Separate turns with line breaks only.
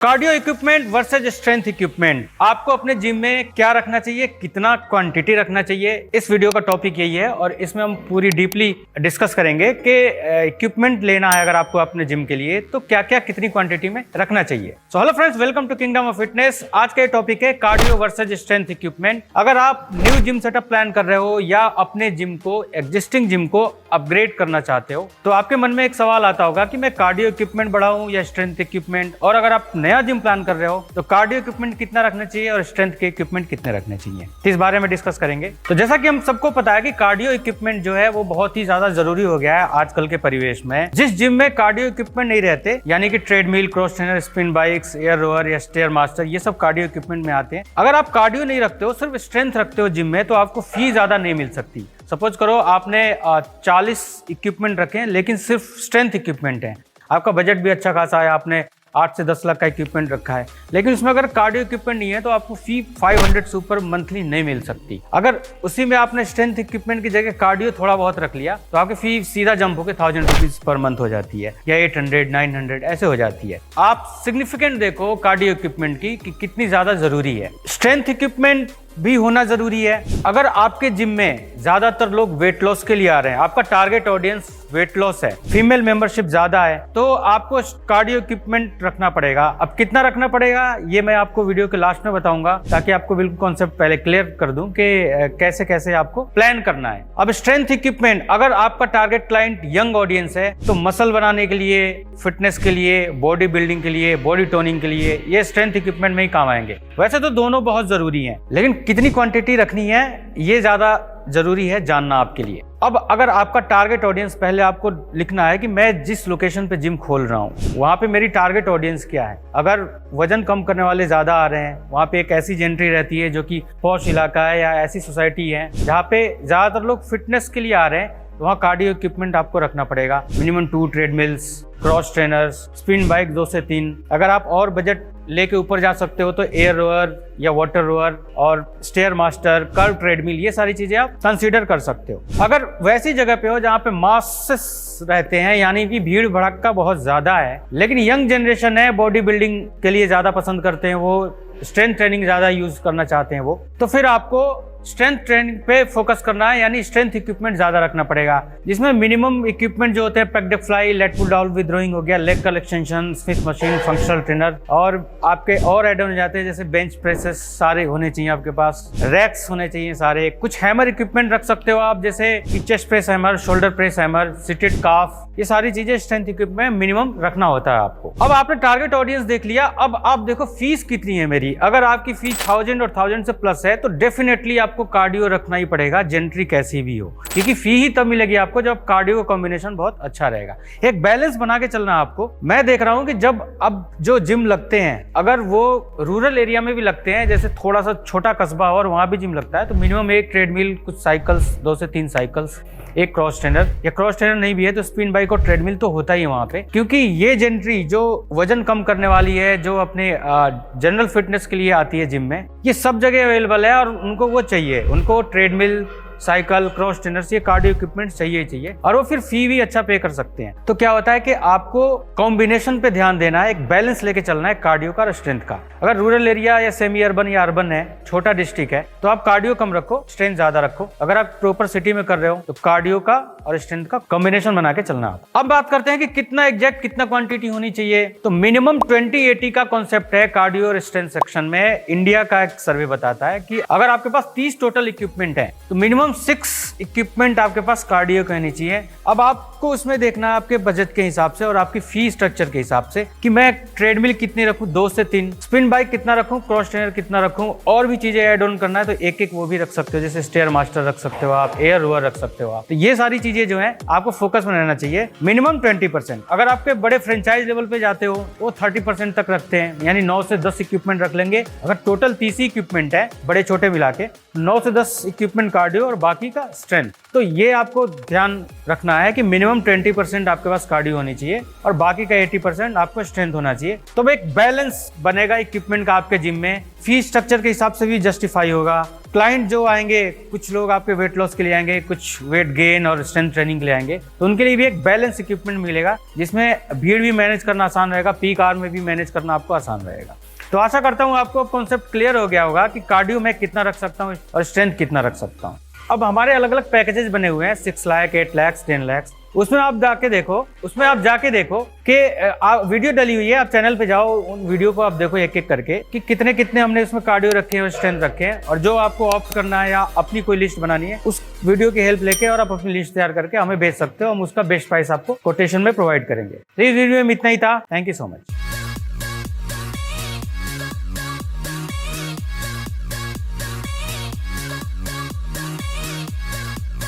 Cardio equipment versus strength equipment, आपको अपने gym में क्या रखना चाहिए, कितना क्वांटिटी रखना चाहिए, इस वीडियो का टॉपिक यही है। और इसमें हम पूरी डीपली डिस्कस करेंगे कि इक्विपमेंट लेना है अगर आपको अपने जिम के लिए तो क्या क्या कितनी क्वांटिटी में रखना चाहिए। So hello friends, welcome to kingdom of fitness. आज का टॉपिक है कार्डियो वर्सेज स्ट्रेंथ इक्विपमेंट। अगर आप न्यू जिम सेटअप प्लान कर रहे हो या अपने जिम को एग्जिस्टिंग जिम को अपग्रेड करना चाहते हो तो आपके मन में एक सवाल आता होगा कि मैं कार्डियो इक्विपमेंट बढ़ाऊं या स्ट्रेंथ इक्विपमेंट। और अगर आप नया जिम प्लान कर रहे हो तो कार्डियो इक्विपमेंट कितना रखना चाहिए और स्ट्रेंथ के इक्विपमेंट कितने रखने चाहिए, तो इस बारे में डिस्कस करेंगे। तो जैसा कि हम सबको पता है कि कार्डियो इक्विपमेंट जो है वो बहुत ही ज्यादा जरूरी हो गया है आजकल के परिवेश में। जिस जिम में कार्डियो इक्विपमेंट नहीं रहते, यानी कि treadmill, cross trainer, spin bikes, air row or या स्टेयर मास्टर, ये सब कार्डियो इक्विपमेंट में आते हैं। अगर आप कार्डियो नहीं रखते हो, सिर्फ स्ट्रेंथ रखते हो जिम में, तो आपको फी ज्यादा नहीं मिल सकती। सपोज करो आपने 40 इक्विपमेंट रखे हैं लेकिन सिर्फ स्ट्रेंथ इक्विपमेंट है, आपका बजट भी अच्छा खासा है, आपने 8 से 10 लाख का इक्विपमेंट रखा है, लेकिन उसमें अगर कार्डियो इक्विपमेंट नहीं है तो आपको फी 500 से ऊपर मंथली नहीं मिल सकती। अगर उसी में आपने स्ट्रेंथ इक्विपमेंट की जगह कार्डियो थोड़ा बहुत रख लिया तो आपकी फी सीधा जंप होकर 1000 रुपीज पर मंथ हो जाती है या 800, 900 ऐसे हो जाती है। आप सिग्निफिकेंट देखो कार्डियो इक्विपमेंट की कि कितनी ज्यादा जरूरी है। स्ट्रेंथ इक्विपमेंट भी होना जरूरी है। अगर आपके जिम में ज्यादातर लोग वेट लॉस के लिए आ रहे हैं, आपका टारगेट ऑडियंस वेट लॉस है, फीमेल मेंबरशिप ज्यादा है, तो आपको कार्डियो इक्विपमेंट रखना पड़ेगा। अब कितना रखना पड़ेगा ये मैं आपको वीडियो के लास्ट में बताऊंगा, ताकि आपको बिल्कुल कॉन्सेप्ट पहले क्लियर कर दूं कि कैसे कैसे आपको प्लान करना है। अब स्ट्रेंथ इक्विपमेंट, अगर आपका टारगेट क्लाइंट यंग ऑडियंस है तो मसल बनाने के लिए, फिटनेस के लिए, बॉडी बिल्डिंग के लिए, बॉडी टोनिंग के लिए ये स्ट्रेंथ इक्विपमेंट में ही काम आएंगे। वैसे तो दोनों बहुत जरूरी हैं, लेकिन कितनी क्वांटिटी रखनी है ये ज्यादा जरूरी है जानना आपके लिए। अब अगर आपका टारगेट ऑडियंस, पहले आपको लिखना है कि मैं जिस लोकेशन पे जिम खोल रहा हूँ वहां पे मेरी टारगेट ऑडियंस क्या है। अगर वजन कम करने वाले ज्यादा आ रहे हैं, वहां पे एक ऐसी जेंट्री रहती है जो कि पॉश इलाका है या ऐसी सोसाइटी है जहाँ पे ज्यादातर लोग फिटनेस के लिए आ रहे हैं, तो वहाँ कार्डियो इक्विपमेंट आपको रखना पड़ेगा। Minimum 2 treadmills, cross trainers, spin bike 2 से 3। अगर आप और बजट लेके ऊपर जा सकते हो तो एयर रोअर या वाटर रोअर और स्टेयर मास्टर, कर्व ट्रेडमिल, ये सारी चीजें आप कंसीडर कर सकते हो। अगर वैसी जगह पे हो जहाँ पे मासेस रहते हैं, यानी कि भीड़ भड़का बहुत ज्यादा है, लेकिन यंग जनरेशन है, बॉडी बिल्डिंग के लिए ज्यादा पसंद करते हैं, वो स्ट्रेंथ ट्रेनिंग ज्यादा यूज करना चाहते हैं वो, तो फिर आपको स्ट्रेंथ ट्रेनिंग पे फोकस करना है, यानी स्ट्रेंथ इक्विपमेंट ज्यादा रखना पड़ेगा, जिसमें मिनिमम इक्विपमेंट जो होते हैं pec fly, lat pull down with rowing हो गया, leg curl extension, Smith machine, functional trainer, और आपके और एड ऑन जाते हैं जैसे बेंच प्रेसेस सारे होने चाहिए आपके पास, रैक्स होने चाहिए सारे। कुछ हैमर इक्विपमेंट रख सकते हो आप, जैसे chest press hammer, shoulder press hammer, seated calf, ये सारी चीजें स्ट्रेंथ इक्विपमेंट मिनिमम रखना होता है आपको। अब आपने टारगेट ऑडियंस देख लिया, अब आप देखो फीस कितनी है मेरी। अगर आपकी फीस 1000 और 1000 से प्लस है तो डेफिनेटली आपको कार्डियो रखना ही पड़ेगा, जेंट्री कैसी भी हो, क्योंकि फी ही तब मिलेगी आपको जब कार्डियो का कॉम्बिनेशन बहुत अच्छा रहेगा। एक बैलेंस बना के चलना आपको। मैं देख रहा हूं कि जब अब जो जिम लगते हैं, अगर वो रूरल एरिया में भी लगते हैं, जैसे थोड़ा सा छोटा कस्बा और वहां भी जिम लगता है, तो मिनिमम 1 ट्रेडमिल, कुछ साइकिल्स, 2 से 3 साइकिल्स, 1 क्रॉस ट्रेनर, या क्रॉस ट्रेनर नहीं भी है तो स्पिन बाइक और ट्रेडमिल तो होता ही है वहां पे। क्योंकि ये जेंट्री जो वजन कम करने वाली है, जो अपने जनरल फिटनेस के लिए आती है जिम में, ये सब जगह अवेलेबल है और उनको वो चाहिए, उनको ट्रेडमिल, साइकिल, क्रॉस ट्रेनर्स, ये कार्डियो इक्विपमेंट चाहिए ही चाहिए, और वो फिर फी भी अच्छा पे कर सकते हैं। तो क्या होता है कि आपको कॉम्बिनेशन पे ध्यान देना है, एक बैलेंस लेके चलना है कार्डियो का और स्ट्रेंथ का। अगर रूरल एरिया या सेमी अर्बन या अर्बन है, छोटा डिस्ट्रिक्ट है, तो आप कार्डियो कम रखो, स्ट्रेंथ ज्यादा रखो। अगर आप प्रॉपर सिटी में कर रहे हो तो कार्डियो का और स्ट्रेंथ का कॉम्बिनेशन बना के चलना। अब बात करते हैं कि कितना एग्जैक्ट कितना क्वांटिटी होनी चाहिए। तो मिनिमम 20-80 का कॉन्सेप्ट है कार्डियो और स्ट्रेंथ सेक्शन में। इंडिया का एक सर्वे बताता है कि अगर आपके पास 30 टोटल इक्विपमेंट है तो मिनिमम 6 इक्विपमेंट आपके पास कार्डियो के होनी चाहिए। अब आपको उसमें देखना है आपके बजट के हिसाब से और आपकी फी स्ट्रक्चर के हिसाब से कि मैं ट्रेडमिल कितनी रखूं, 2 से 3, स्पिन बाइक कितना रखूं, क्रॉस ट्रेनर कितना रखूं, और भी चीजें ऐड ऑन करना है तो एक वो भी रख सकते हो, जैसे स्टेयर मास्टर रख सकते हो आप, एयर रोअर रख सकते हो आप। तो ये सारी चीजें जो है आपको फोकस में रहना चाहिए। मिनिमम 20%। अगर आपके बड़े फ्रेंचाइज लेवल पे जाते हो वो 30% तक रखते हैं, यानी 9 से 10 इक्विपमेंट रख लेंगे। अगर टोटल 30 इक्विपमेंट है बड़े छोटे मिला के, 9 से 10 इक्विपमेंट कार्डियो और बाकी का स्ट्रेंथ। तो ये आपको ध्यान रखना है कि मिनिमम 20% आपके पास कार्डियो होनी चाहिए और बाकी का 80% आपको स्ट्रेंथ होना चाहिए। तो एक बैलेंस बनेगा इक्विपमेंट का आपके जिम में, फी स्ट्रक्चर के हिसाब से भी जस्टिफाई होगा, क्लाइंट जो आएंगे, कुछ लोग आपके वेट लॉस के लिए आएंगे, कुछ वेट गेन और स्ट्रेंथ ट्रेनिंग के लिए आएंगे, तो उनके लिए भी एक बैलेंस इक्विपमेंट मिलेगा जिसमें भीड़ भी मैनेज करना आसान रहेगा, पीक आवर में भी मैनेज करना आपको आसान रहेगा। तो आशा करता हूँ आपको कॉन्सेप्ट क्लियर हो गया होगा कि कार्डियो मैं कितना रख सकता हूँ और स्ट्रेंथ कितना रख सकता हूँ। अब हमारे अलग अलग पैकेजेस बने हुए हैं, 6 लाख, 8 लाख, 10 लाख। उसमें आप जाके देखो कि वीडियो डली हुई है, आप चैनल पे जाओ, उन वीडियो को आप देखो एक एक करके कि कितने कितने हमने उसमें कार्डियो रखे हैं और स्ट्रेंथ रखे हैं, और जो आपको ऑप्ट करना है या अपनी कोई लिस्ट बनानी है, उस वीडियो की हेल्प लेके और आप अपनी लिस्ट तैयार करके हमें भेज सकते हो। हम उसका बेस्ट प्राइस आपको कोटेशन में प्रोवाइड करेंगे। तो इस वीडियो में इतना ही था। Thank you so much.